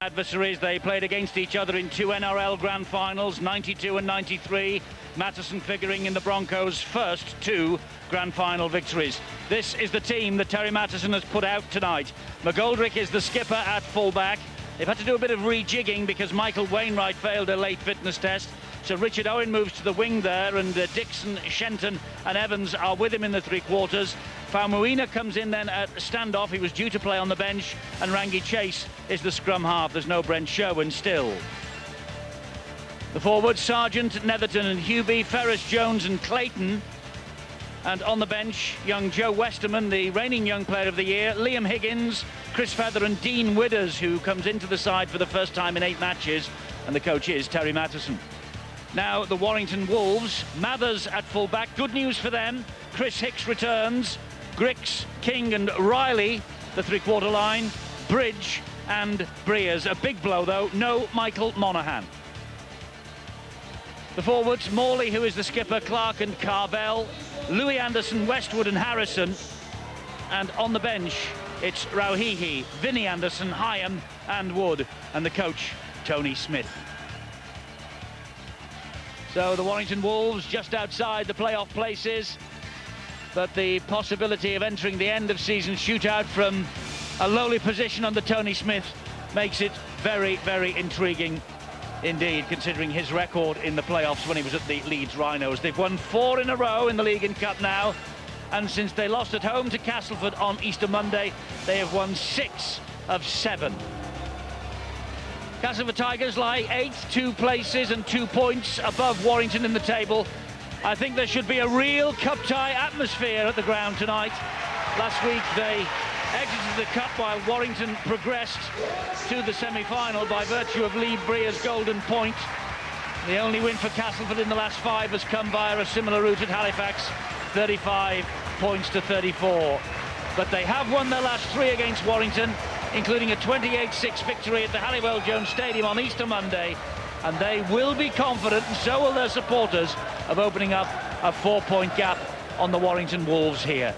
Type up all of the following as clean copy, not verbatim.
Adversaries, they played against each other in two NRL Grand Finals, 92 and 93. Matterson figuring in the Broncos' first two Grand Final victories. This is the team that Terry Matterson has put out tonight. McGoldrick is the skipper at fullback. They've had to do a bit of rejigging because Michael Wainwright failed a late fitness test. So Richard Owen moves to the wing there, and Dixon, Shenton and Evans are with him in the three quarters. Faumuina comes in then at standoff. He was due to play on the bench, and Rangi Chase is the scrum half. There's no Brent Sherwin still. The forwards, Sargent, Netherton and Hubie, Ferris, Jones and Clayton. And on the bench, young Joe Westerman, the reigning Young Player of the Year, Liam Higgins, Chris Feather and Dean Widders, who comes into the side for the first time in 8 matches, and the coach is Terry Matterson. Now the Warrington Wolves, Mathers at fullback. Good news for them. Chris Hicks returns. Grix, King and Riley, the three-quarter line. Bridge and Breers. A big blow though, no Michael Monaghan. The forwards, Morley, who is the skipper, Clark and Carvel, Louis Anderson, Westwood and Harrison. And on the bench, it's Rauhihi, Vinnie Anderson, Hyam and Wood. And the coach, Tony Smith. So the Warrington Wolves just outside the playoff places, but the possibility of entering the end of season shootout from a lowly position under Tony Smith makes it very, very intriguing indeed, considering his record in the playoffs when he was at the Leeds Rhinos. They've won 4 in a row in the League and Cup now, and since they lost at home to Castleford on Easter Monday, they have won 6 of 7. Castleford Tigers lie 8th, 2 places and 2 points above Warrington in the table. I think there should be a real cup-tie atmosphere at the ground tonight. Last week they exited the cup while Warrington progressed to the semi-final by virtue of Lee Breer's golden point. The only win for Castleford in the last 5 has come via a similar route at Halifax, 35 points to 34. But they have won their last 3 against Warrington, including a 28-6 victory at the Halliwell Jones Stadium on Easter Monday, and they will be confident, and so will their supporters, of opening up a 4-point gap on the Warrington Wolves here.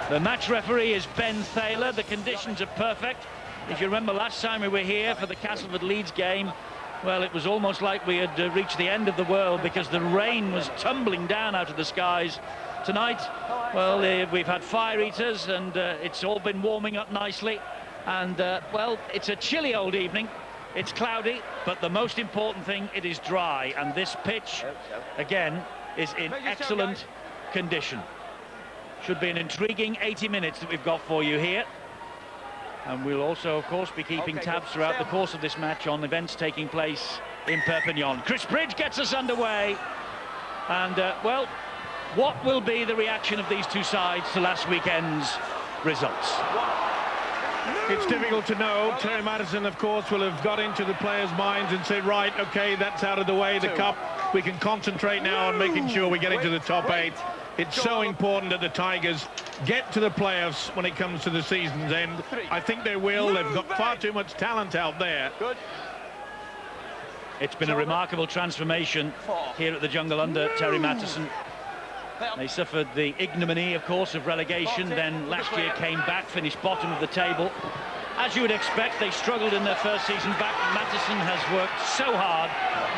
The match referee is Ben Thaler. The conditions are perfect. If you remember last time we were here for the Castleford Leeds game, well, it was almost like we had reached the end of the world because the rain was tumbling down out of the skies. Tonight, well, we've had fire eaters, and it's all been warming up nicely. And, well, it's a chilly old evening. It's cloudy, but the most important thing, it is dry. And this pitch, again, is in excellent condition. Should be an intriguing 80 minutes that we've got for you here. And we'll also, of course, be keeping tabs throughout the course of this match on events taking place in Perpignan. Chris Bridge gets us underway. And, well, what will be the reaction of these two sides to last weekend's results? It's difficult to know. Terry Matterson, of course, will have got into the players' minds and said, right, OK, that's out of the way, the cup. We can concentrate now on making sure we get into the top 8. It's so important that the Tigers get to the playoffs when it comes to the season's end. I think they will. They've got far too much talent out there. It's been a remarkable transformation here at the Jungle under Terry Matterson. They suffered the ignominy, of course, of relegation, then last year came back, finished bottom of the table. As you would expect, they struggled in their first season back. Matterson has worked so hard,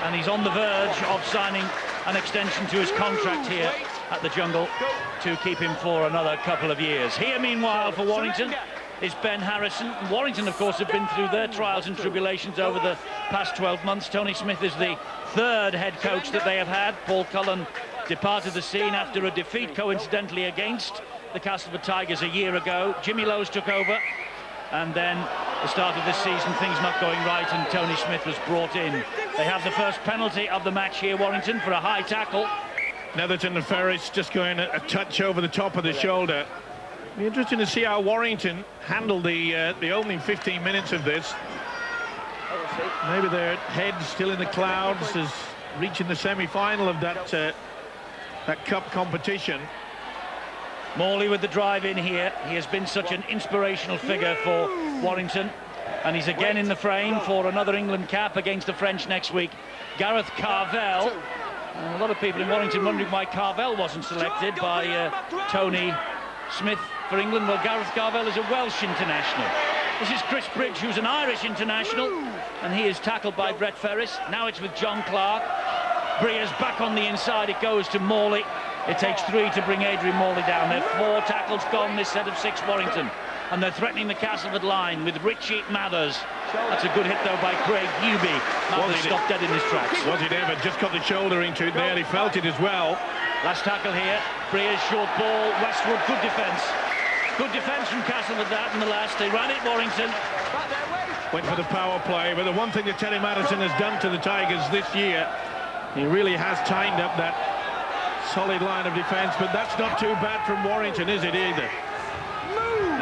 and he's on the verge of signing an extension to his contract here at the Jungle to keep him for another couple of years. Here, meanwhile, for Warrington is Ben Harrison. Warrington, of course, have been through their trials and tribulations over the past 12 months. Tony Smith is the 3rd head coach that they have had. Paul Cullen departed the scene after a defeat, coincidentally, against the Castleford Tigers a year ago. Jimmy Lowes took over, and then the start of this season, things not going right, and Tony Smith was brought in. They have the first penalty of the match here, Warrington, for a high tackle. Netherton and Ferris just going a touch over the top of the shoulder. Be interesting to see how Warrington handle the opening 15 minutes of this. Maybe their head's still in the clouds as reaching the semi-final of that cup competition. Morley with the drive in here. He has been such an inspirational figure for Warrington, and he's again in the frame for another England cap against the French next week. Gareth Carvel. A lot of people in Warrington wondering why Carvel wasn't selected by Tony Smith for England. Well, Gareth Carvel is a Welsh international. This is Chris Bridge, who's an Irish international, and he is tackled by Brett Ferris. Now it's with John Clark. Breer's back on the inside. It goes to Morley. It takes 3 to bring Adrian Morley down. There are 4 tackles gone this set of 6 Warrington. And they're threatening the Castleford line with Richie Mathers. That's a good hit, though, by Craig Hubie. Mathers stopped dead in his tracks. Was it ever? Just got the shoulder into it there. He felt it as well. Last tackle here. Breer's short ball. Westwood, good defence. Good defence from Castleford that in the last. They ran it, Warrington. Went for the power play, but the one thing that Terry Madison has done to the Tigers this year, he really has tightened up that solid line of defence, but that's not too bad from Warrington, is it, either?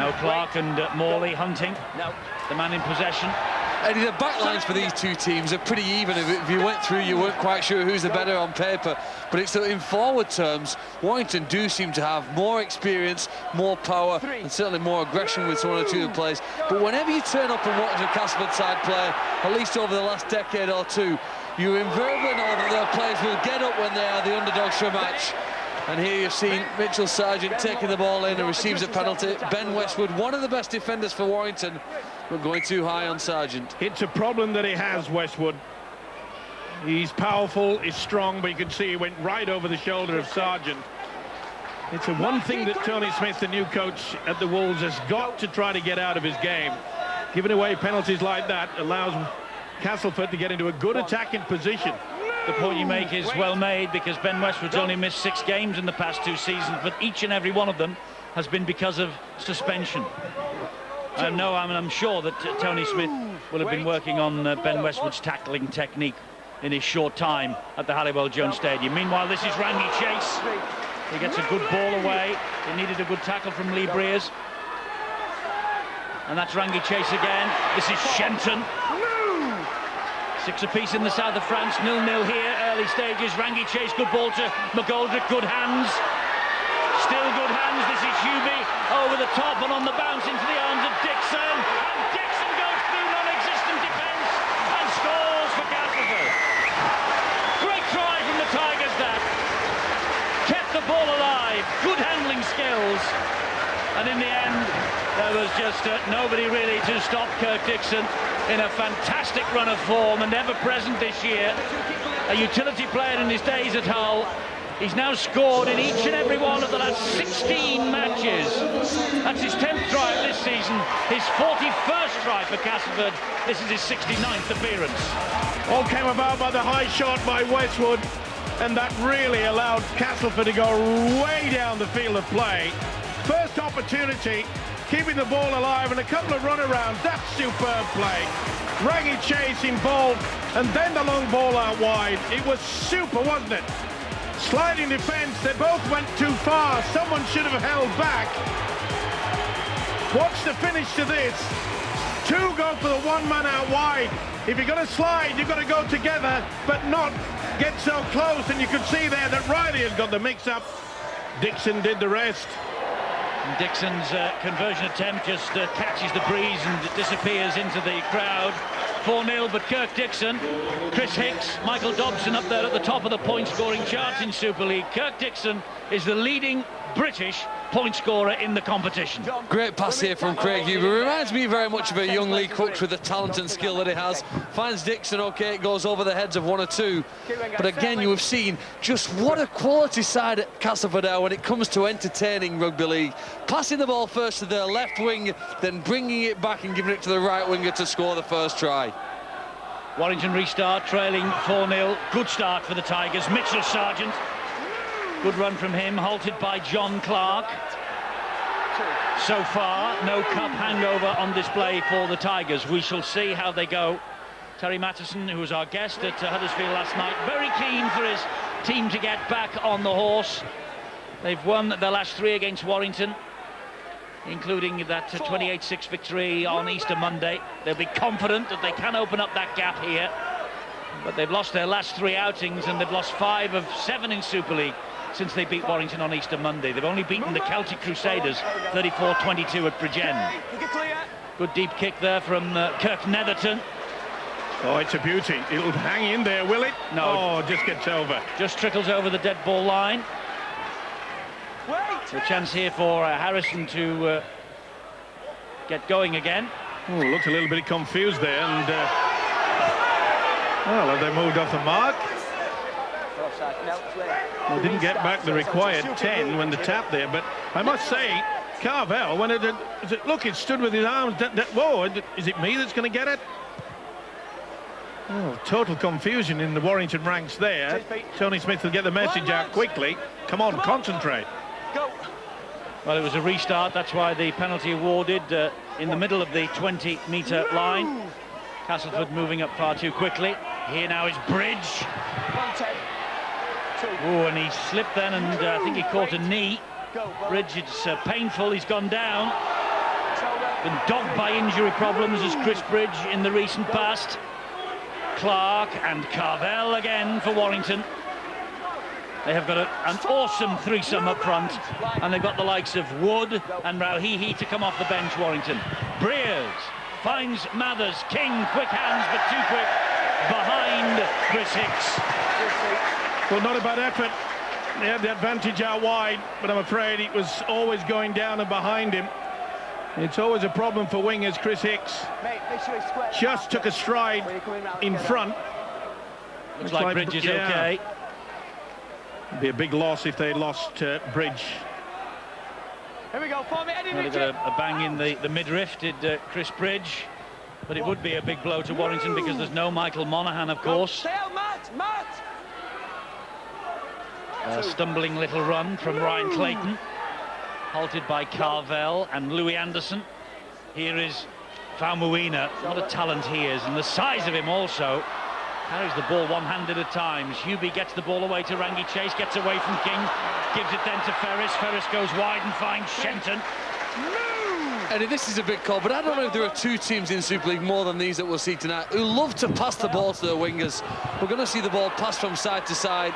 No, Clark and Morley hunting. No. The man in possession. Eddie, the backlines for these two teams are pretty even. If you went through, you weren't quite sure who's the better on paper. But it's in forward terms, Warrington do seem to have more experience, more power, and certainly more aggression with one or two of the players. But whenever you turn up and watch a Castleford side play, at least over the last decade or two, you invariably know that their players will get up when they are the underdogs for a match. And here you've seen Mitchell Sargent taking the ball in and receives a penalty. Ben Westwood, one of the best defenders for Warrington, but going too high on Sargent. It's a problem that he has, Westwood. He's powerful, he's strong, but you can see he went right over the shoulder of Sargent. It's the one thing that Tony Smith, the new coach at the Wolves, has got to try to get out of his game. Giving away penalties like that allows Castleford to get into a good attacking position. The point you make is well made, because Ben Westwood's only missed 6 games in the past 2 seasons, but each and every one of them has been because of suspension. I'm sure that Tony Smith will have been working on Ben Westwood's tackling technique in his short time at the Halliwell Jones Stadium. Meanwhile, this is Rangi Chase. He gets a good ball away. He needed a good tackle from Lee Breers. And that's Rangi Chase again. This is Shenton. 6 apiece in the south of France, 0-0 here, early stages. Rangi Chase, good ball to McGoldrick, good hands. Still good hands, this is Hubie, over the top and on the bounce into the arms of Dixon. And Dixon goes through non-existent defence and scores for Castleford. Great try from the Tigers, that. Kept the ball alive, good handling skills. And in the end, there was just nobody really to stop Kirk Dixon in a fantastic run of form, and ever present this year. A utility player in his days at Hull. He's now scored in each and every one of the last 16 matches. That's his 10th try of this season, his 41st try for Castleford. This is his 69th appearance. All came about by the high shot by Westwood, and that really allowed Castleford to go way down the field of play. First opportunity, keeping the ball alive, and a couple of runarounds. That's superb play. Rangi Chase involved, and then the long ball out wide. It was super, wasn't it? Sliding defence, they both went too far. Someone should have held back. Watch the finish to this. 2 go for the 1 man out wide. If you're going to slide, you've got to go together, but not get so close. And you could see there that Riley has got the mix-up. Dixon did the rest. And Dixon's conversion attempt just catches the breeze and disappears into the crowd. 4-0, but Kirk Dixon, Chris Hicks, Michael Dobson up there at the top of the point-scoring charts in Super League. Kirk Dixon is the leading British point scorer in the competition. Great pass here from Craig Hubie. Reminds me very much of a young Lee Crooks with the talent and skill that he has. Finds Dixon okay, it goes over the heads of 1 or 2. But again, you have seen just what a quality side at Castleford are when it comes to entertaining rugby league. Passing the ball first to their left wing, then bringing it back and giving it to the right winger to score the first try. Warrington restart, trailing 4-0. Good start for the Tigers. Mitchell Sargent. Good run from him, halted by John Clark. So far, no cup hangover on display for the Tigers. We shall see how they go. Terry Mattison, who was our guest at Huddersfield last night, very keen for his team to get back on the horse. They've won their last 3 against Warrington, including that 28-6 victory on Easter Monday. They'll be confident that they can open up that gap here. But they've lost their last 3 outings, and they've lost 5 of 7 in Super League since they beat Warrington on Easter Monday. They've only beaten the Celtic Crusaders 34-22 at Bridgend. Good deep kick there from Kirk Netherton. Oh, it's a beauty. It'll hang in there, will it? No. Oh, just gets over. Just trickles over the dead ball line. A chance here for Harrison to get going again. Oh, looked a little bit confused there, and well, have they moved off the mark? Well, didn't get back the required 10 when the tap there, but I must say, Carvel, when look, it stood with his arms. Whoa, is it me that's going to get it? Oh, total confusion in the Warrington ranks there. Tony Smith will get the message out quickly. Come on, concentrate. Well, it was a restart. That's why the penalty awarded in the middle of the 20-metre line. Castleford moving up far too quickly. Here now is Bridge. Oh, and he slipped then, and I think he caught a knee. Bridge, it's painful. He's gone down. Been dogged by injury problems as Chris Bridge in the recent past. Clark and Carvel again for Warrington. They have got an awesome threesome up front, and they've got the likes of Wood and Rauhihi to come off the bench. Warrington. Breers finds Mathers. King, quick hands, but too quick behind Chris Hicks. Well, not a bad effort. They had the advantage out wide, but I'm afraid it was always going down and behind him. It's always a problem for wingers. Chris Hicks just took a stride in front. Looks like Bridge is okay. It'd be a big loss if they lost Bridge. Here we go, form it, Eddie. Well, he got a bang in the midriff, did Chris Bridge. But it would be a big blow to Warrington because there's no Michael Monaghan, of course. Matt. A stumbling little run from Ryan Clayton, halted by Carvel and Louis Anderson. Here is Faumuina. What a talent he is, and the size of him also. Carries the ball one-handed at times. Hubie gets the ball away to Rangi Chase, gets away from King, gives it then to Ferris. Ferris goes wide and finds Shenton. Eddie, this is a big call, but I don't know if there are two teams in Super League more than these that we'll see tonight who love to pass the ball to their wingers. We're going to see the ball pass from side to side.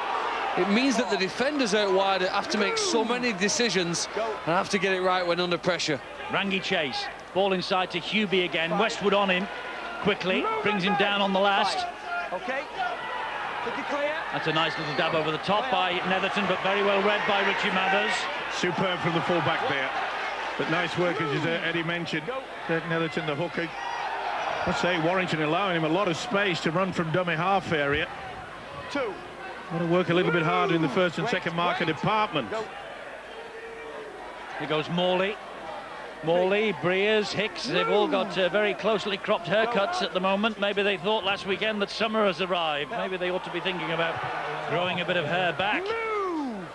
It means that the defenders out wide have to make so many decisions and have to get it right when under pressure. Rangi Chase, ball inside to Hubie again. Westwood on him quickly, brings him down on the last. Okay. That's a nice little dab over the top by Netherton, but very well read by Richie Mathers. Superb from the fullback there. But nice work, as Eddie mentioned. Netherton, the hooker. Let's say Warrington allowing him a lot of space to run from dummy half area. Got to work a little bit harder in the first and second marker department. Here goes Morley. Morley, Breers, Hicks, they've all got very closely cropped haircuts at the moment. Maybe they thought last weekend that summer has arrived. Maybe they ought to be thinking about growing a bit of hair back.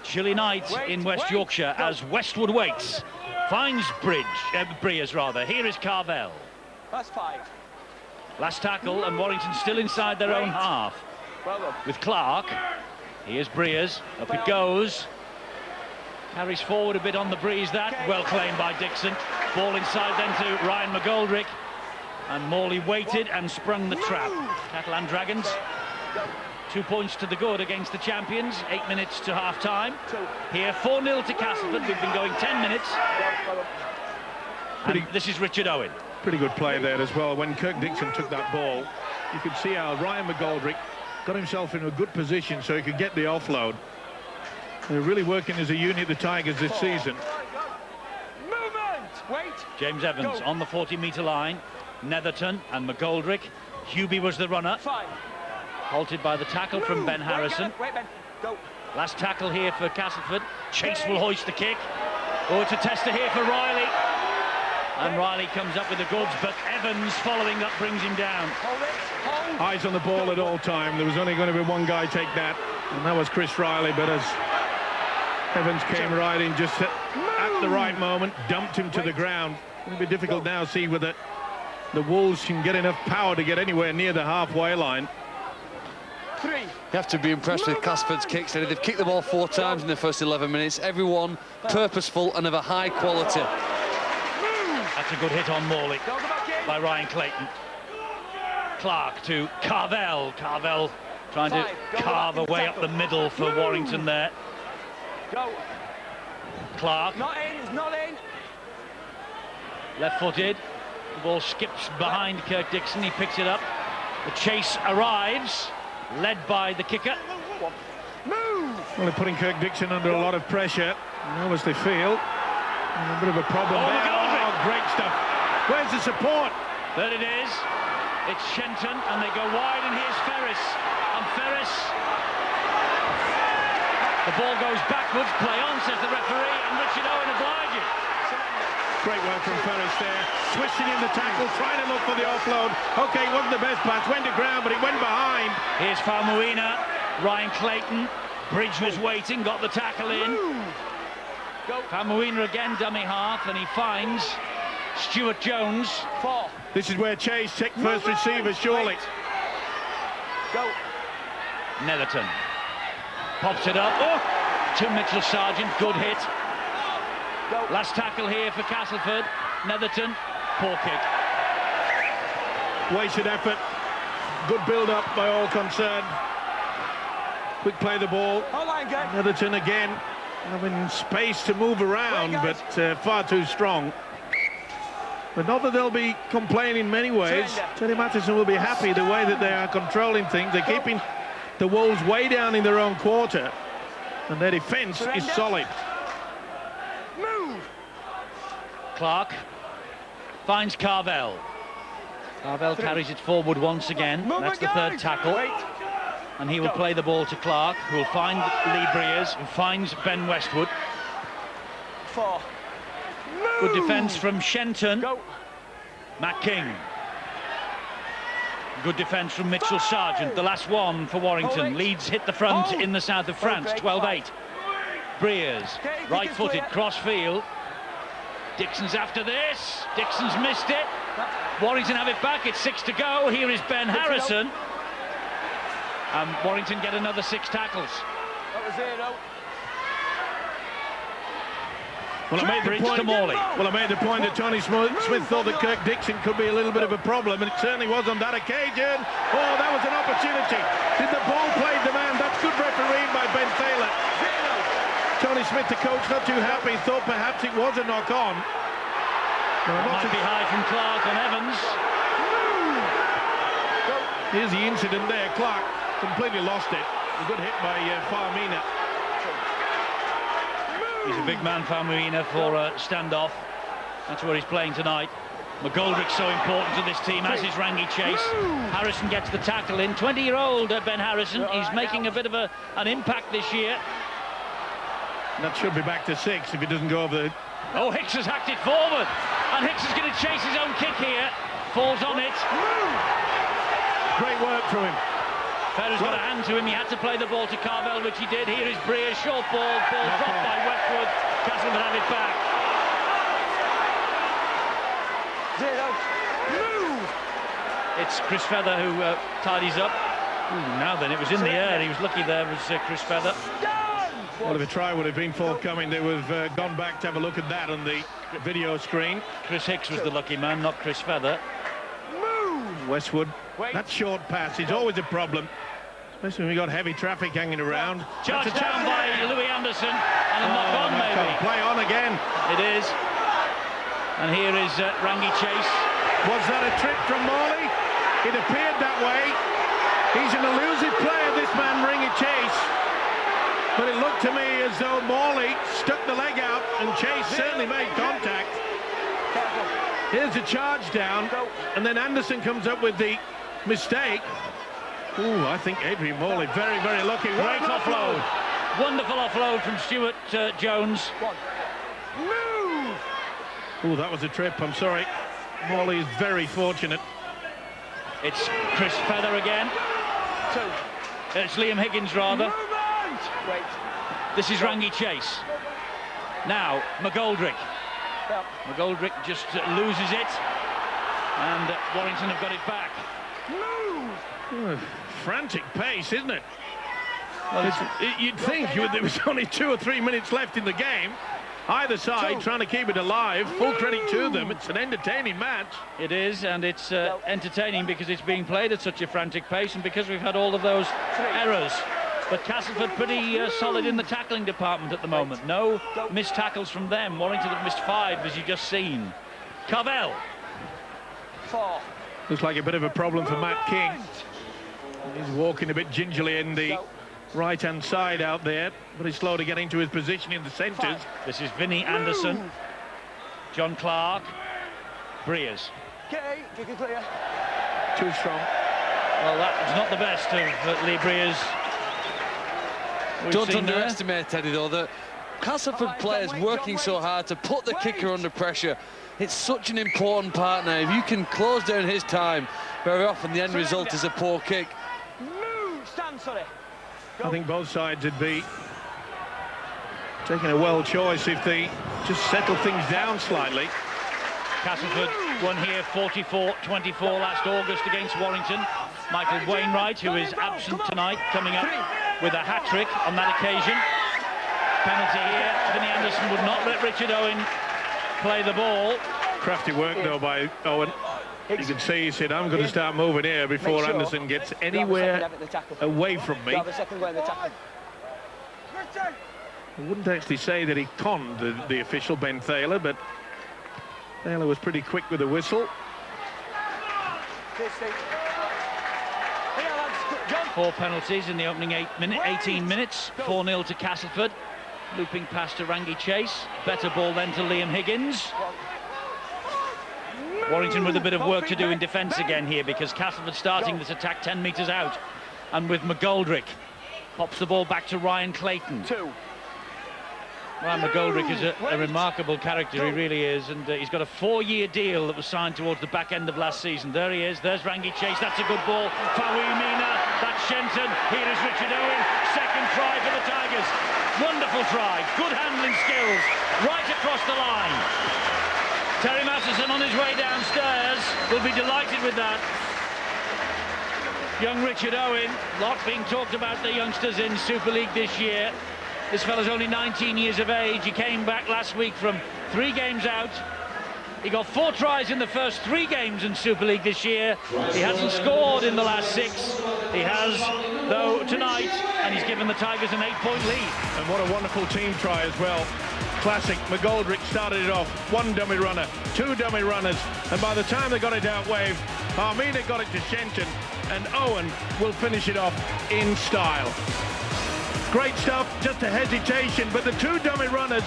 Chilly night in West Yorkshire as Westwood waits. Finds Breers rather. Here is Carvel. That's 5. Last tackle, and Warrington still inside their own half. With Clark. Here's Breers. Up it goes. Carries forward a bit on the breeze, that. Well claimed by Dixon. Ball inside then to Ryan McGoldrick. And Morley waited and sprung the trap. Catalan Dragons. 2 points to the good against the champions. 8 minutes to half-time. Here, 4-0 to Castleford. We've been going 10 minutes. And this is Richard Owen. Pretty good play there as well. When Kirk Dixon took that ball, you could see how Ryan McGoldrick got himself in a good position so he could get the offload. They're really working as a unit, the Tigers, this season. James Evans on the 40-metre line. Netherton and McGoldrick. Hubie was the runner. Halted by the tackle from Ben Harrison. Last tackle here for Castleford. Chase will hoist the kick. Oh, it's a tester here for Riley. And Riley comes up with the goods, but Evans following up brings him down. Eyes on the ball at all time. There was only going to be one guy take that, and that was Chris Riley. But as Evans came right in just at the right moment, dumped him to the ground. It'll be difficult now to see whether the Wolves can get enough power to get anywhere near the halfway line. You have to be impressed with Castleford's kicks. They've kicked the ball 4 times in the first 11 minutes. Everyone purposeful and of a high quality. That's a good hit on Morley by Ryan Clayton. Clark to Carvel. Carvel trying to carve a way up the middle for Warrington there. Clark. Not in. Left-footed. The ball skips behind Kirk Dixon. He picks it up. The chase arrives, led by the kicker. Well, they're putting Kirk Dixon under a lot of pressure. Now as they feel. A bit of a problem there. McGoldrick. Oh, great stuff. Where's the support? There it is. It's Shenton, and they go wide, and here's Ferris. And Ferris. The ball goes backwards. Play on, says the referee, and Richard Owen obliges. Great work from Ferris there. Twisting in the tackle, trying to look for the offload. OK, wasn't the best pass. Went to ground, but it went behind. Here's Faumuina. Ryan Clayton. Bridge was waiting, got the tackle in. Faumuina again, dummy half, and he finds Stuart Jones. This is where Chase took first receiver, surely. Go. Netherton pops it up. Oh! To Mitchell Sargent, good hit. Go. Last tackle here for Castleford. Netherton, poor kick. Wasted effort. Good build-up by all concerned. Quick play the ball. Hold line, good. Netherton again having space to move around, but far too strong. But not that they'll be complaining in many ways. Terry Mattison will be happy the way that they are controlling things. They're keeping the Wolves way down in their own quarter, and their defence is solid. Move. Clark finds Carvel. Carvel carries it forward once again. That's the third tackle. And he will play the ball to Clark, who will find Lee Breers, who finds Ben Westwood. 4. Good defence from Shenton. Go. Matt King. Good defence from Mitchell Sargent, the last one for Warrington. Leeds hit the front in the south of France, 12-8. Breers, right-footed, cross-field. Dixon's after this. Dixon's missed it. Warrington have it back. It's 6 to go. Here is Ben Harrison. And Warrington get another 6 tackles. That was 0. Well, I made the point that Tony Smith thought that Kirk Dixon could be a little bit of a problem, and it certainly was on that occasion. Oh, that was an opportunity. Did the ball play the man? That's good refereeing by Ben Taylor. Tony Smith, the coach, not too happy. Thought perhaps it was a knock-on. Might be high from Clark and Evans. Here's the incident there. Clark completely lost it. A good hit by Faumuina. He's a big man, Faumuina, for a standoff. That's where he's playing tonight. McGoldrick's so important to this team, as is Rangi Chase. Harrison gets the tackle in. 20-year-old Ben Harrison. He's making a bit of an impact this year. That should be back to 6 if he doesn't go over the... Oh, Hicks has hacked it forward. And Hicks is going to chase his own kick here. Falls on it. Great work from him. Ferrer's got a hand to him. He had to play the ball to Carvel, which he did. Here is Breers, short ball dropped by Westwood. Castleford have it back. 0. Move. It's Chris Feather who tidies up. Now then, it was in the air. He was lucky there, was Chris Feather. Well, if a try would have been forthcoming, they would have gone back to have a look at that on the video screen. Chris Hicks was the lucky man, not Chris Feather. Westwood, that short pass is always a problem, especially when we've got heavy traffic hanging around. Charged down by Louis Anderson, and a knock on maybe. Play on again. It is. And here is Rangi Chase. Was that a trick from Morley? It appeared that way. He's an elusive player, this man, Rangi Chase. But it looked to me as though Morley stuck the leg out and Chase certainly made contact. Here's a charge down, and then Anderson comes up with the mistake. Ooh, I think Adrian Morley very, very lucky. Great offload. Wonderful offload from Stuart Jones. Move. Ooh, that was a trip, I'm sorry. Morley is very fortunate. It's Chris Feather again. 2. It's Liam Higgins, rather. Movement. Wait. This is Rangi Chase. Now, McGoldrick. Yep. McGoldrick just loses it, and Warrington have got it back. Move. Frantic pace, isn't it? Well, you'd think there was only 2 or 3 minutes left in the game. Either side trying to keep it alive. Full credit to them. It's an entertaining match. It is, and it's entertaining because it's being played at such a frantic pace, and because we've had all of those errors. But Castleford pretty solid in the tackling department at the moment. No missed tackles from them. Warrington have missed 5, as you've just seen. Carvel. 4. Looks like a bit of a problem for Matt King. He's walking a bit gingerly in the right-hand side out there, but he's slow to get into his position in the centres. This is Vinnie Anderson. John Clark. Breers. Okay, kick it clear. Too strong. Well, that was not the best of Lee Breer's. Don't underestimate, Teddy, though, that Castleford players working so hard to put the kicker under pressure. It's such an important partner. If you can close down his time, very often the end result is a poor kick. Move, stand, sorry. I think both sides would be taking a well choice if they just settle things down slightly. Castleford won here 44-24 last August against Warrington. Michael Wainwright, who is absent tonight, coming up with a hat-trick on that occasion. Penalty here. Vinnie Anderson would not let Richard Owen play the ball. Crafty work, though, by Owen. You can see he said, I'm going to start moving here before Anderson gets anywhere away from me. I wouldn't actually say that he conned the official, Ben Thaler, but Thaler was pretty quick with the whistle. 4 penalties in the opening 18 minutes. 4-0 to Castleford. Looping past to Rangi Chase. Better ball then to Liam Higgins. Warrington with a bit of work to do in defence again here, because Castleford starting this attack 10 metres out. And with McGoldrick. Pops the ball back to Ryan Clayton. Ryan McGoldrick is a remarkable character, he really is, and he's got a 4-year deal that was signed towards the back end of last season. There he is, there's Rangi Chase, that's a good ball. Fawi Mina, that's Shenton, here is Richard Owen, second try for the Tigers. Wonderful try, good handling skills, right across the line. Terry Masterson on his way downstairs will be delighted with that. Young Richard Owen, lot being talked about the youngsters in Super League this year. This fella's only 19 years of age. He came back last week from 3 games out. He got 4 tries in the first 3 games in Super League this year. He hasn't scored in the last 6. He has, though, tonight, and he's given the Tigers an 8-point lead. And what a wonderful team try as well. Classic. McGoldrick started it off. 1 dummy runner, 2 dummy runners, and by the time they got it out wave, Armina got it to Shenton, and Owen will finish it off in style. Great stuff, just a hesitation, but the 2 dummy runners,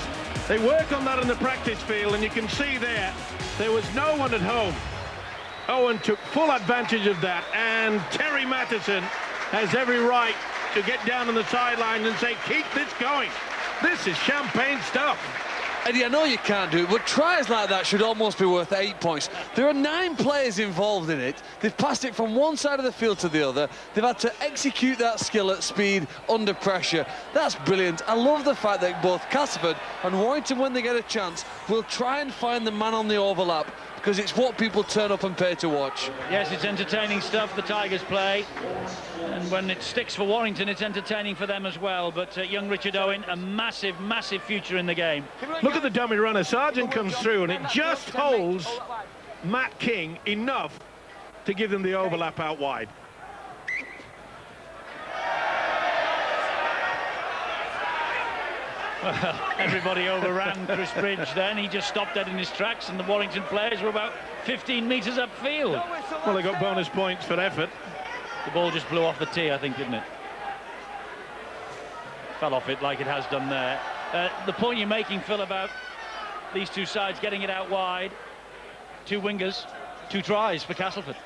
they work on that in the practice field, and you can see there was no one at home. Owen took full advantage of that, and Terry Matheson has every right to get down on the sidelines and say, keep this going. This is champagne stuff. Eddie, I know you can't do it, but tries like that should almost be worth 8 points. There are 9 players involved in it. They've passed it from one side of the field to the other. They've had to execute that skill at speed under pressure. That's brilliant. I love the fact that both Castleford and Warrington, when they get a chance, will try and find the man on the overlap, because it's what people turn up and pay to watch. Yes, it's entertaining stuff the Tigers play, and when it sticks for Warrington, it's entertaining for them as well. But young Richard Owen, a massive, massive future in the game. Look at the dummy runner. Sargent comes through, and it just holds Matt King enough to give them the overlap out wide. Well, everybody overran Chris Bridge then. He just stopped dead in his tracks, and the Warrington players were about 15 metres upfield. Well, they got bonus points for effort. The ball just blew off the tee, I think, didn't it? Fell off it like it has done there. The point you're making, Phil, about these 2 sides getting it out wide. 2 wingers, 2 tries for Castleford.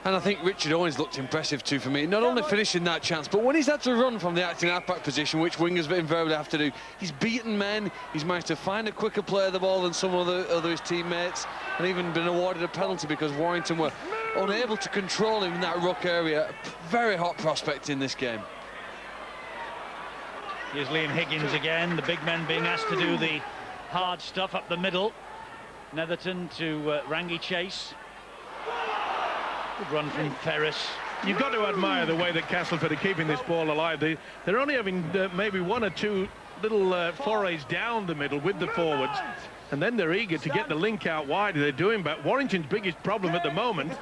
And I think Richard Owens looked impressive too for me, not only finishing that chance, but when he's had to run from the acting half-back position, which wingers invariably have to do, he's beaten men, he's managed to find a quicker play of the ball than some of his teammates, and even been awarded a penalty because Warrington were unable to control him in that ruck area. Very hot prospect in this game. Here's Liam Higgins again, the big men being asked to do the hard stuff up the middle. Netherton to Rangi Chase. Good run from Ferris. You've got to admire the way that Castleford are keeping this ball alive. They're only having maybe 1 or 2 little forays down the middle with the forwards, and then they're eager to get the link out wide. They're doing, but Warrington's biggest problem at the moment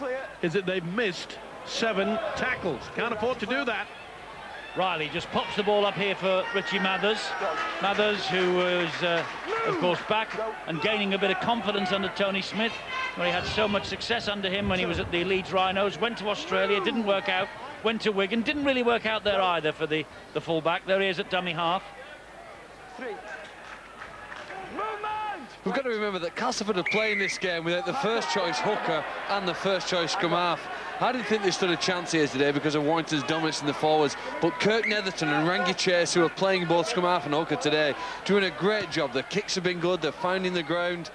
is that they've missed 7 tackles. Can't afford to do that. Riley just pops the ball up here for Richie Mathers. Mathers, who was, of course, back and gaining a bit of confidence under Tony Smith, where he had so much success under him when he was at the Leeds Rhinos. Went to Australia, didn't work out. Went to Wigan, didn't really work out there either for the full-back. There he is at dummy half. 3. Movement! We've got to remember that Castleford are playing this game without the first choice hooker and the first choice scrum half. I didn't think they stood a chance here today because of Warrington's dominance in the forwards, but Kirk Netherton and Rangi Chase, who are playing both scrum half and hooker today, doing a great job. Their kicks have been good, they're finding the ground.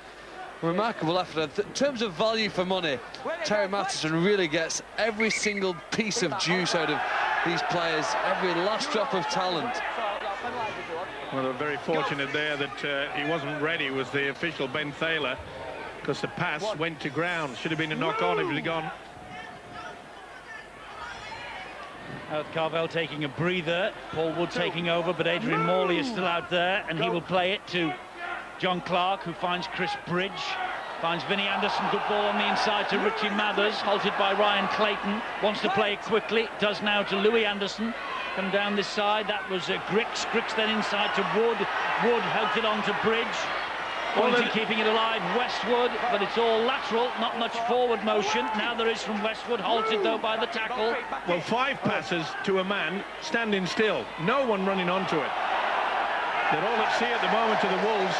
Remarkable effort. In terms of value for money, Terry Matheson really gets every single piece of juice out of these players, every last drop of talent. Well, they're very fortunate there that he wasn't ready, was the official Ben Thaler, because the pass went to ground. Should have been a knock-on if it had gone. Carvel taking a breather, Paul Wood taking over, but Adrian Morley is still out there, and he will play it to John Clark, who finds Chris Bridge, finds Vinnie Anderson, good ball on the inside to Richie Mathers, halted by Ryan Clayton, wants to play it quickly, does now to Louis Anderson, come down this side, that was Grix then inside to Wood, Wood helped it on to Bridge, Warrington keeping it alive, Westwood, but it's all lateral, not much forward motion, now there is from Westwood, halted though by the tackle. Well, 5 passes to a man standing still, no one running onto it. They're all at sea at the moment to the Wolves.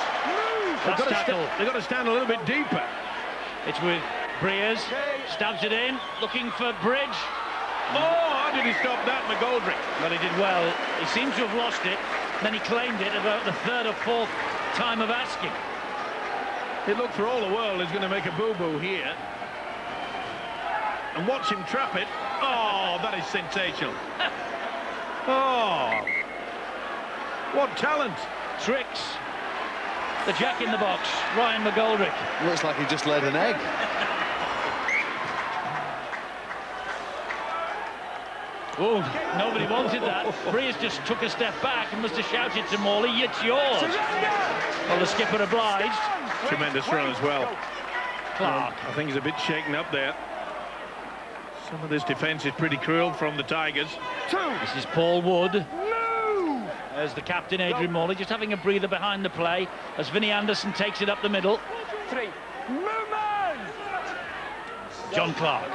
They've got to stand a little bit deeper. It's with Breers, stabs it in, looking for Bridge. Oh, how did he stop that, McGoldrick? But he did well. He seems to have lost it, then he claimed it about the 3rd or 4th time of asking. It looked for all the world he's going to make a boo-boo here. And watch him trap it. Oh, that is sensational. Oh, what talent. Tricks. The jack in the box, Ryan McGoldrick. Looks like he just laid an egg. Oh, nobody wanted that. Breers just took a step back and must have shouted to Morley, it's yours. Well, the skipper obliged. Tremendous run as well. Clark. I think he's a bit shaken up there. Some of this defence is pretty cruel from the Tigers. This is Paul Wood. There's the captain, Adrian Morley, just having a breather behind the play as Vinnie Anderson takes it up the middle. 3. Movement! John Clark.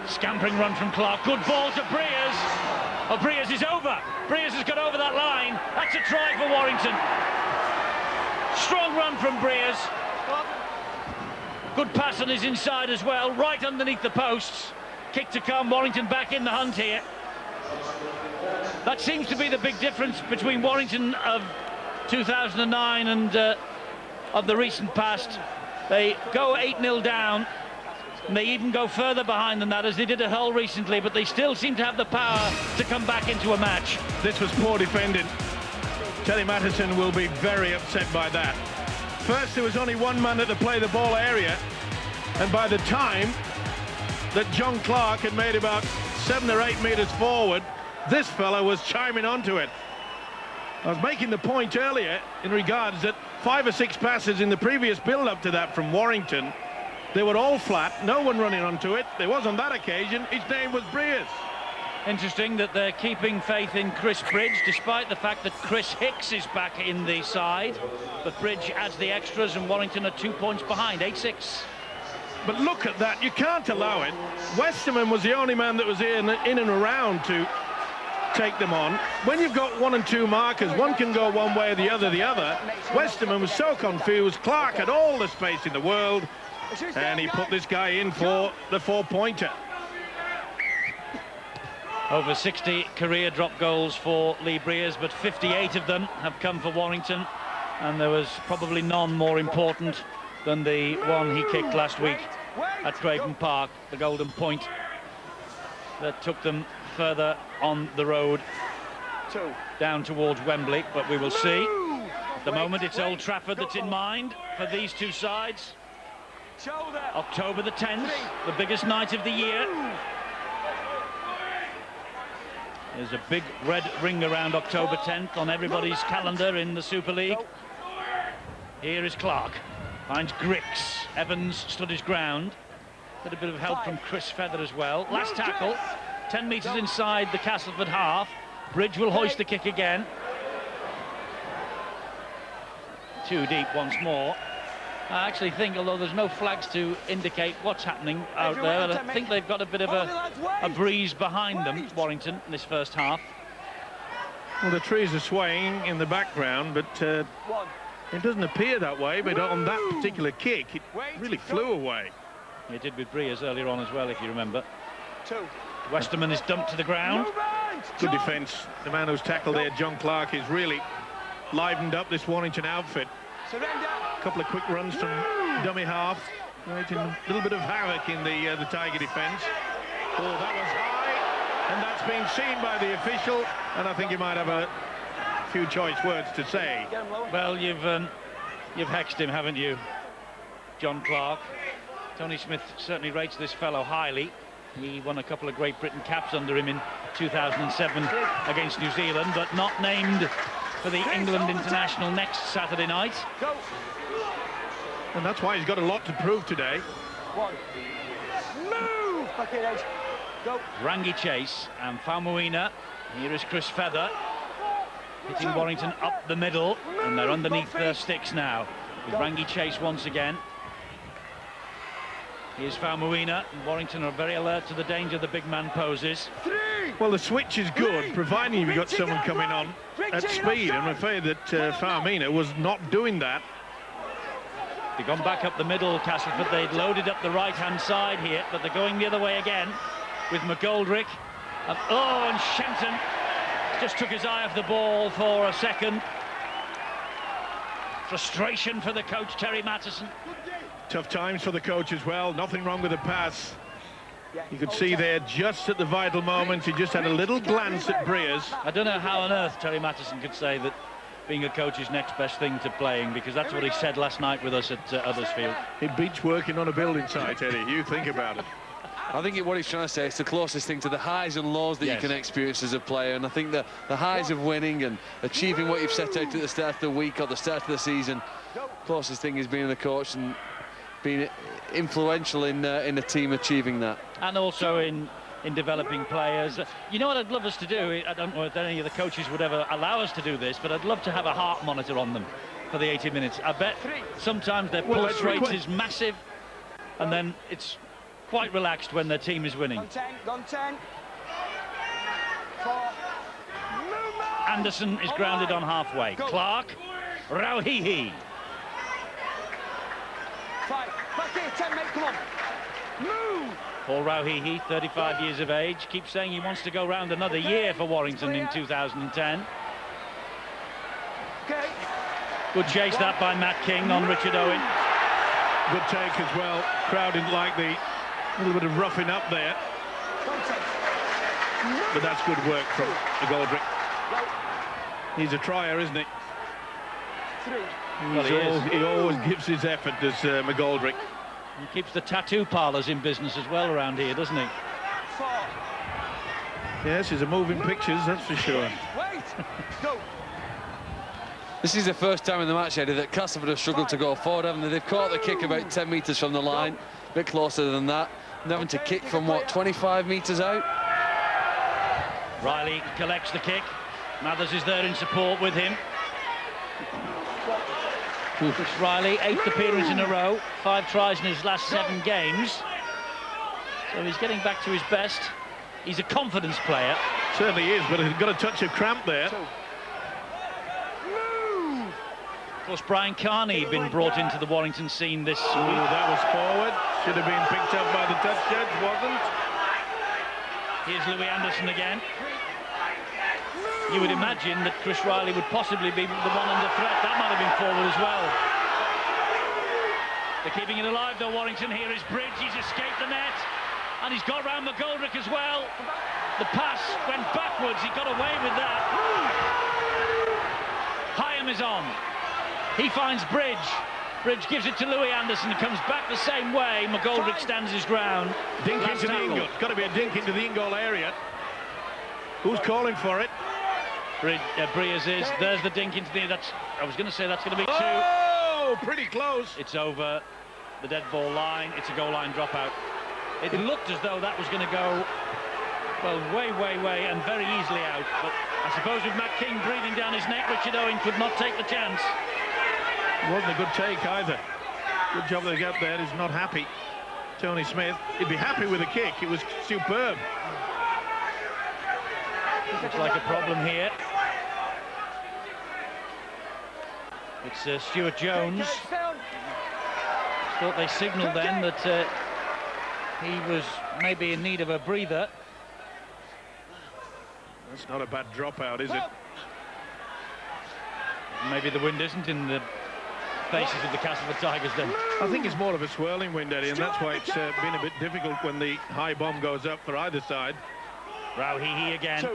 Scampering run from Clark. Good ball to Breers. Oh, Breers is over. Breers has got over that line. That's a try for Warrington. Strong run from Breers. Good pass on his inside as well, right underneath the posts. Kick to come, Warrington back in the hunt here. That seems to be the big difference between Warrington of 2009 and of the recent past. They go 8-0 down, and they even go further behind than that, as they did at Hull recently, but they still seem to have the power to come back into a match. This was poor defending. Terry Matheson will be very upset by that. First, there was only one man at the play the ball area, and by the time that John Clark had made about 7 or 8 metres forward, this fella was chiming onto it. I was making the point earlier in regards that 5 or 6 passes in the previous build-up to that from Warrington, they were all flat, no one running onto it. There was on that occasion, his name was Breers. Interesting that they're keeping faith in Chris Bridge, despite the fact that Chris Hicks is back in the side. But Bridge adds the extras, and Warrington are 2 points behind, 8-6. But look at that, you can't allow it. Westerman was the only man that was in and around to take them on. When you've got 1 and 2 markers, one can go one way or the other. Westerman was so confused. Clark had all the space in the world, and he put this guy in for the 4-pointer. Over 60 career drop goals for Lee Breers, but 58 of them have come for Warrington, and there was probably none more important than the one he kicked last week at Craven Park, the Golden Point, that took them further on the road down towards Wembley. But we will see. At the moment, it's Old Trafford that's in mind for these two sides. October the 10th, the biggest night of the year. There's a big red ring around October 10th on everybody's calendar in the Super League. Here is Clark, finds Grix. Evans stood his ground. Got a bit of help from Chris Feather as well. Last tackle, 10 metres inside the Castleford half. Bridge will hoist the kick again. Too deep once more. I actually think, although there's no flags to indicate what's happening out there, I think they've got a bit of a breeze behind them, Warrington, in this first half. Well, the trees are swaying in the background, but It doesn't appear that way, but on that particular kick, it really flew away. It did with Briers earlier on as well, if you remember. 2. Westerman is dumped to the ground. Good defence. The man who's tackled there, John Clark, is really livened up this Warrington outfit. Surrender. A couple of quick runs from dummy half, creating a little bit of havoc in the Tiger defence. Oh, that was high, and that's been seen by the official, and I think you might have a few choice words to say. Well, you've hexed him, haven't you, John Clark? Tony Smith certainly rates this fellow highly. He won a couple of Great Britain caps under him in 2007 against New Zealand, but not named for the England international next Saturday night. Go. And that's why he's got a lot to prove today. 1. Move. Back in edge. Go. Rangi Chase and Faumuina. Here is Chris Feather hitting Warrington up the middle, and they're underneath their sticks now with Rangi Chase once again. Here's Faumuina, and Warrington are very alert to the danger the big man poses. 3. Well, the switch is good, providing you've got someone coming on at speed. I'm afraid that Faumuina was not doing that. They've gone back up the middle, Castleford. They'd loaded up the right-hand side here, but they're going the other way again with McGoldrick. And Shenton just took his eye off the ball for a second. Frustration for the coach, Terry Mattison. Tough times for the coach as well. Nothing wrong with the pass. You could see there just at the vital moment, he just had a little glance at Briers. I don't know how on earth Terry Mattison could say that being a coach is next best thing to playing, because that's what he said last night with us at Huddersfield. It beats working on a building site, Eddie. You think about it. I think what he's trying to say is the closest thing to the highs and lows that you can experience as a player, and I think that the highs of winning and achieving what you've set out at the start of the week or the start of the season, closest thing is being the coach and being influential in a team achieving that. And also in developing players. You know what I'd love us to do? I don't know if any of the coaches would ever allow us to do this, but I'd love to have a heart monitor on them for the 80 minutes. I bet sometimes their pulse rate is massive, and then it's quite relaxed when their team is winning. Gone 10. 4. Movement. Anderson is grounded on halfway. Clark, Rauhihi. 5. Back here, 10, mate, come on. Move. Paul Rauhihi, 35 years of age, keeps saying he wants to go round another year for Warrington in 2010. Okay. Good chase that by Matt King on Richard Owen. Good take as well. Crowd didn't like the little bit of roughing up there. But that's good work from McGoldrick. He's a trier, isn't he? 3. Well, he always gives his effort, does McGoldrick. He keeps the tattoo parlours in business as well around here, doesn't he? 4. Yes, he's a moving pictures, that's for sure. Wait. Go. This is the first time in the match, Eddie, that Castleford have struggled to go forward, haven't they? They've caught the kick about 10 metres from the line, a bit closer than that. And having to kick from, what, 25 metres out? Riley collects the kick. Mathers is there in support with him. Chris Riley, 8th appearance in a row, 5 tries in his last 7 games. So he's getting back to his best. He's a confidence player. Certainly is, but he's got a touch of cramp there. Of course, Brian Carney been brought into the Warrington scene this week. That was forward. Should have been picked up by the touch judge, wasn't. Here's Louis Anderson again. You would imagine that Chris Riley would possibly be the one under threat. That might have been forward as well. They're keeping it alive though, Warrington. Here is Bridge. He's escaped the net. And he's got round McGoldrick as well. The pass went backwards. He got away with that. Hyam is on. He finds Bridge. Bridge gives it to Louis Anderson. It comes back the same way. McGoldrick stands his ground. Dink into the in goal. It's got to be a dink into the in-goal area. Who's calling for it? Briers is. There's the dink into the... I was going to say that's going to be 2. Oh, pretty close. It's over the dead ball line. It's a goal line dropout. It looked as though that was going to go, well, way, and very easily out. But I suppose with Matt King breathing down his neck, Richard Owen could not take the chance. It wasn't a good take either. Good job they got there. He's not happy. Tony Smith, he'd be happy with a kick. It was superb. Looks like a problem here. It's Stuart Jones. Thought they signalled then that he was maybe in need of a breather. That's not a bad dropout, is it? Maybe the wind isn't in the faces of the Castleford Tigers then. I think it's more of a swirling wind, Eddie, and that's why it's been a bit difficult when the high bomb goes up for either side. Rauhihi again.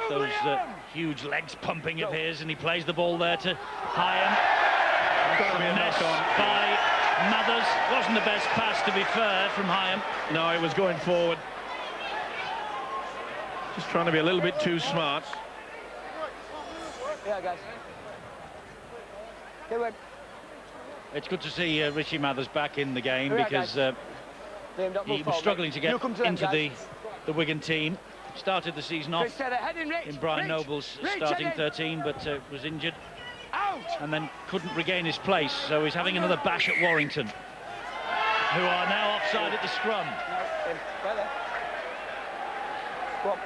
Those huge legs pumping of his, and he plays the ball there to Hyam. Got to be a knock on by Mathers. Wasn't the best pass, to be fair, from Hyam. No, it was going forward. Just trying to be a little bit too smart. Yeah, guys. Good work. It's good to see Richie Mathers back in the game, Right, because he was struggling to get into the Wigan team. Started the season off in Brian Noble's starting 13, but was injured and then couldn't regain his place. So he's having another bash at Warrington, who are now offside at the scrum.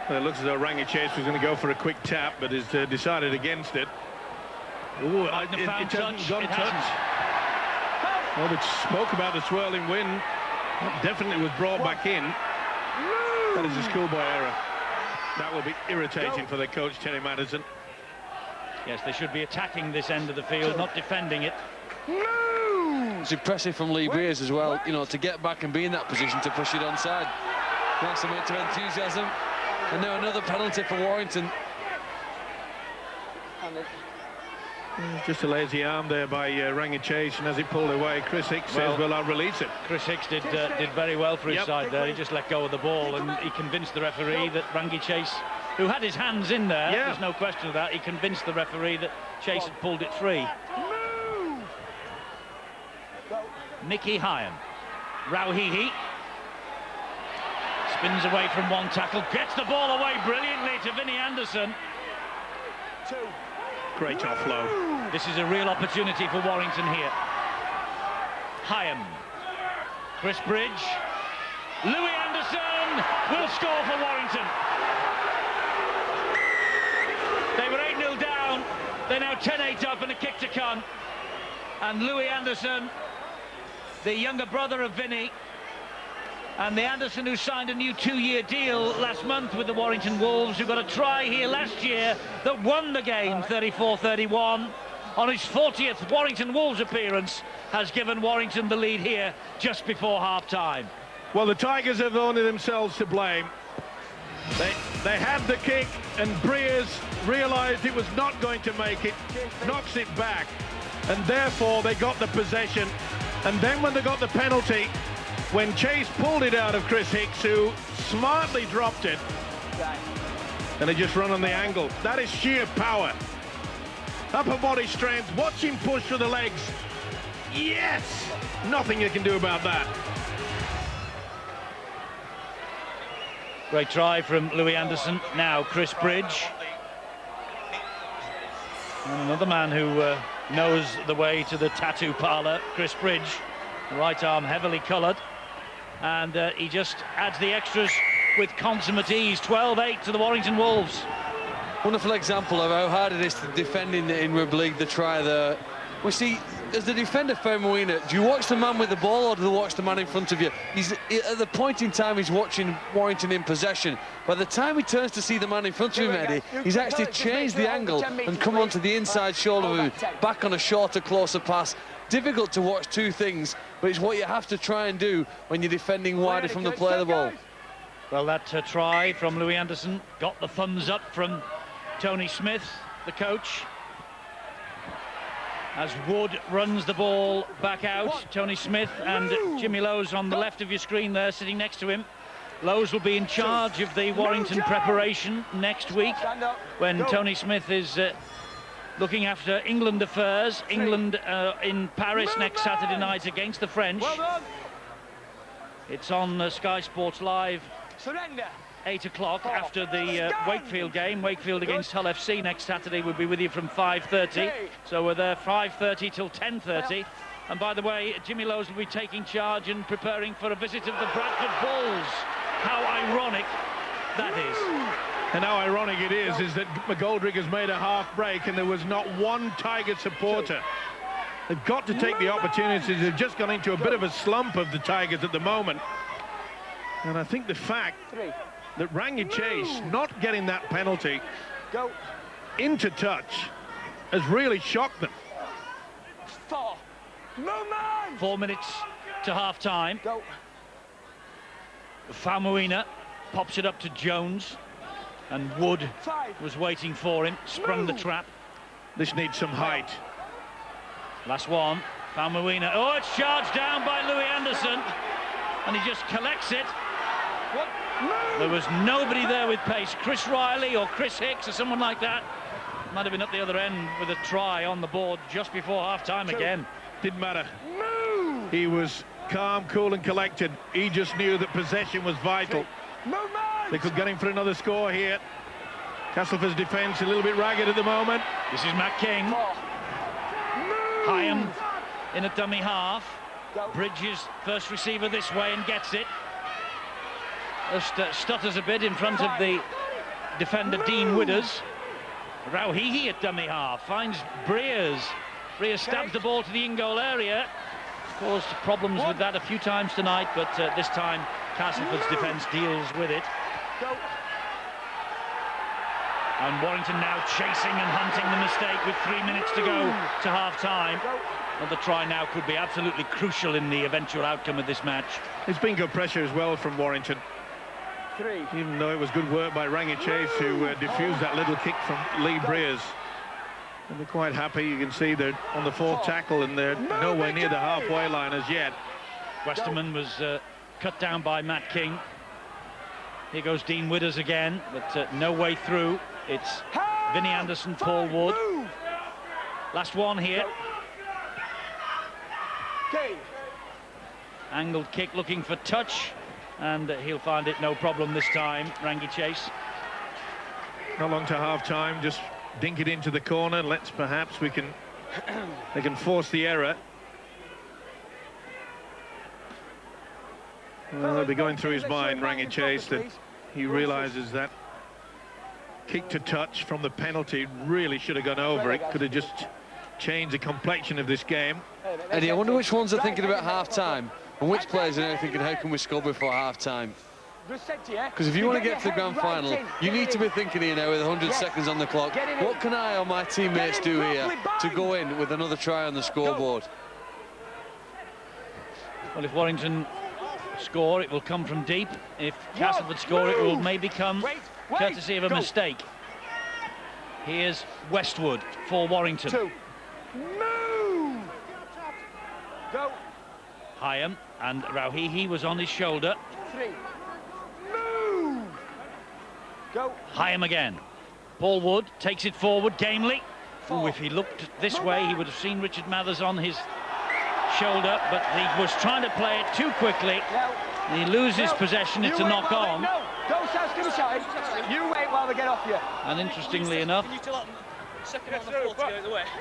Well, it looks as though Rangi Chase was going to go for a quick tap, but has decided against it. Ooh, it hasn't gone touch. Well, we spoke about the swirling wind. That definitely was brought back in. That is a schoolboy error. That will be irritating for their coach, Terry Madison. Yes, they should be attacking this end of the field, not defending it. It's impressive from Lee Breers as well, you know, to get back and be in that position to push it onside. That's a bit of enthusiasm. And now another penalty for Warrington. Just a lazy arm there by Rangi Chase, and as it pulled away, Chris Hicks says, well, I'll release it. Chris Hicks did very well for his side there. He just let go of the ball, and he convinced the referee that Rangi Chase, who had his hands in there, there's no question of that, he convinced the referee that Chase had pulled it free. Mickey Hyam. Rauhihi. Spins away from one tackle, gets the ball away brilliantly to Vinnie Anderson. Great offload. This is a real opportunity for Warrington here. Hyam. Chris Bridge. Louis Anderson will score for Warrington. They were 8-0 down. They're now 10-8 up and a kick to come. And Louis Anderson, the younger brother of Vinnie, and the Anderson who signed a new 2-year deal last month with the Warrington Wolves, who got a try here last year that won the game 34-31. On his 40th Warrington Wolves appearance, has given Warrington the lead here just before half-time. Well, the Tigers have only themselves to blame. They had the kick, and Breers realised it was not going to make it, knocks it back, and therefore they got the possession. And then when they got the penalty, when Chase pulled it out of Chris Hicks, who smartly dropped it, and they just run on the angle. That is sheer power. Upper body strength, watch him push through the legs. Yes! Nothing you can do about that. Great try from Louis Anderson. Now Chris Bridge. And another man who knows the way to the tattoo parlour, Chris Bridge. Right arm heavily coloured. And he just adds the extras with consummate ease. 12-8 to the Warrington Wolves. Wonderful example of how hard it is to defend in rugby league, the try there. We see, as the defender, Fairmoina, do you watch the man with the ball or do you watch the man in front of you? He's at the point in time he's watching Warrington in possession. By the time he turns to see the man in front of him, Eddie, he's actually changed the angle and come onto the inside shoulder of him, back on a shorter, closer pass. Difficult to watch two things, but it's what you have to try and do when you're defending wider from the play of the ball. Well, that try from Louis Anderson got the thumbs up from Tony Smith, the coach. As Wood runs the ball back out, Tony Smith and Jimmy Lowes on the left of your screen there, sitting next to him. Lowes will be in charge of the Warrington preparation next week, when Tony Smith is looking after England affairs. England in Paris next Saturday night against the French. It's on Sky Sports Live, 8 o'clock after the Wakefield game. Wakefield against Hull FC next Saturday. We'll be with you from 5:30. So we're there 5:30 till 10:30. And by the way, Jimmy Lowes will be taking charge and preparing for a visit of the Bradford Bulls. How ironic that is. And how ironic it is that McGoldrick has made a half break and there was not one Tiger supporter. They've got to take the opportunities. They've just gone into a bit of a slump of the Tigers at the moment. And I think the fact that Rangi Chase not getting that penalty into touch has really shocked them. 4 minutes to half-time. Faumuina pops it up to Jones, and Wood was waiting for him, sprung the trap. This needs some height. Last one, Faumuina. Oh, it's charged down by Louis Anderson, and he just collects it. There was nobody there with pace. Chris Riley or Chris Hicks or someone like that might have been at the other end with a try on the board just before half-time again. Didn't matter. He was calm, cool and collected. He just knew that possession was vital. They could get him for another score here. Castleford's defence a little bit ragged at the moment. This is Matt King. Hyam in a dummy half. Bridges, first receiver this way and gets it. Just stutters a bit in front of the defender Dean Widders. Rauhihi at dummy half finds Breers. Breers stabs the ball to the in-goal area. Caused problems with that a few times tonight, but this time Castleford's defence deals with it. And Warrington now chasing and hunting the mistake with 3 minutes to go to half-time. Well, the try now could be absolutely crucial in the eventual outcome of this match. It's been good pressure as well from Warrington. Even though it was good work by Rangi Chase to defuse that little kick from Lee Breers. And they're quite happy. You can see they're on the fourth tackle and they're nowhere near the halfway line as yet. Westerman was cut down by Matt King. Here goes Dean Widders again, but no way through. It's Vinnie Anderson, Paul Wood. Last one here. Angled kick looking for touch, and he'll find it no problem this time, Rangi Chase. Not long to half-time, just dink it into the corner. Let's perhaps they can force the error. Well, they'll be going through his mind, Rangi Chase, that he realises that kick to touch from the penalty really should have gone over. It could have just changed the complexion of this game. Eddie, I wonder which ones are thinking about half-time and which players are now thinking, how can we score before half-time? Because if you want to get to the grand final, you need to be thinking here now with 100 seconds on the clock, what can I or my teammates do here to go in with another try on the scoreboard? Well, if Warrington score, it will come from deep. If Castleford score, it will maybe come courtesy of a mistake. Here's Westwood for Warrington. Hyam, and Rauhihi was on his shoulder. Hyam again. Paul Wood takes it forward gamely. Ooh, if he looked this way, he would have seen Richard Mathers on his shoulder, but he was trying to play it too quickly. He loses possession. It's a knock on. You wait while they get off you. And interestingly enough,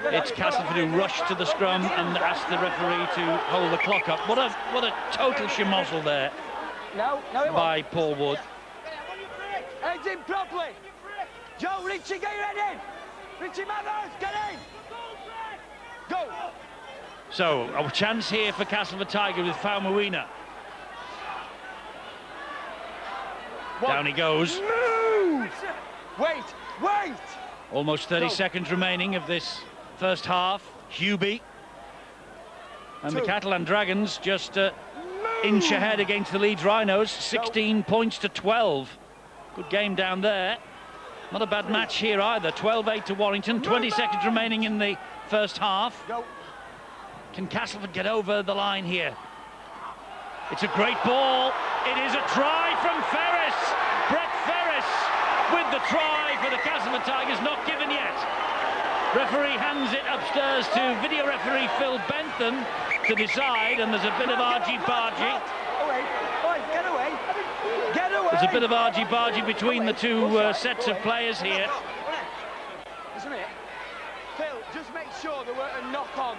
it's Castleford who rushed to the scrum and asked the referee to hold the clock up. What a total schmozzle there by Paul Wood. Heads in properly. Joe, Richie, get your head in. Richie Mathers, get in. Go. So, a chance here for Castleford Tiger with Faumuina. Down he goes. Move. Wait. Almost 30 seconds remaining of this first half. Hubie. And the Catalan Dragons just inch ahead against the Leeds Rhinos. 16 points to 12. Good game down there. Not a bad match here either. 12-8 to Warrington. 20 seconds remaining in the first half. Can Castleford get over the line here? It's a great ball. It is a try from Ferris. Brett Ferris with the try for the Castleford Tigers, not given yet. Referee hands it upstairs to video referee Phil Bentham to decide, and there's a bit of argy-bargy. There's a bit of argy-bargy between the two sets of players here. Just a minute. Phil, just make sure there weren't a knock-on.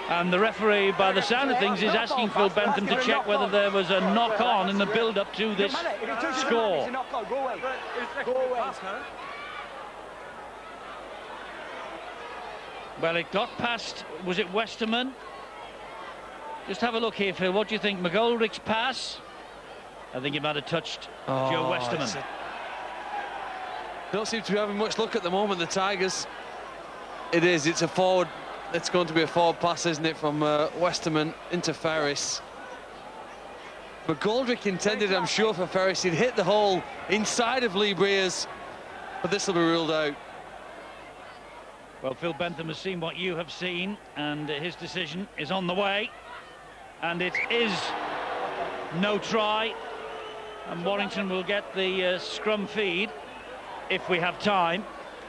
And the referee, by the sound of things, is asking Phil Bentham to check whether there was a knock-on in the build-up to this score. Well, it got past, was it Westerman? Just have a look here, Phil. What do you think? McGoldrick's pass? I think he might have touched Joe Westerman. Don't seem to be having much luck at the moment, the Tigers. It's a forward. It's going to be a forward pass, isn't it, from Westerman into Ferris. McGoldrick intended, I'm sure, for Ferris. He'd hit the hole inside of Lee Breers, but this will be ruled out. Well, Phil Bentham has seen what you have seen, and his decision is on the way. And it is no try. And Warrington will get the scrum feed if we have time.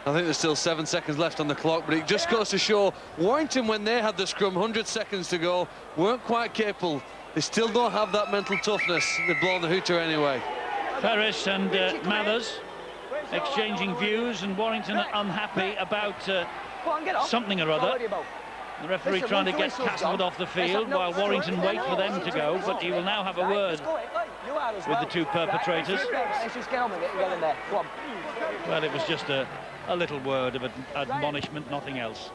I think there's still 7 seconds left on the clock, but it just goes to show Warrington, when they had the scrum, 100 seconds to go, weren't quite capable. They still don't have that mental toughness. They've blown the hooter anyway. Ferris and Mathers exchanging views, and Warrington unhappy about something or other. The referee trying to get Castleford off the field while Warrington wait for them to go, but he will now have a word with the two perpetrators. Well, it was just a little word of admonishment, nothing else.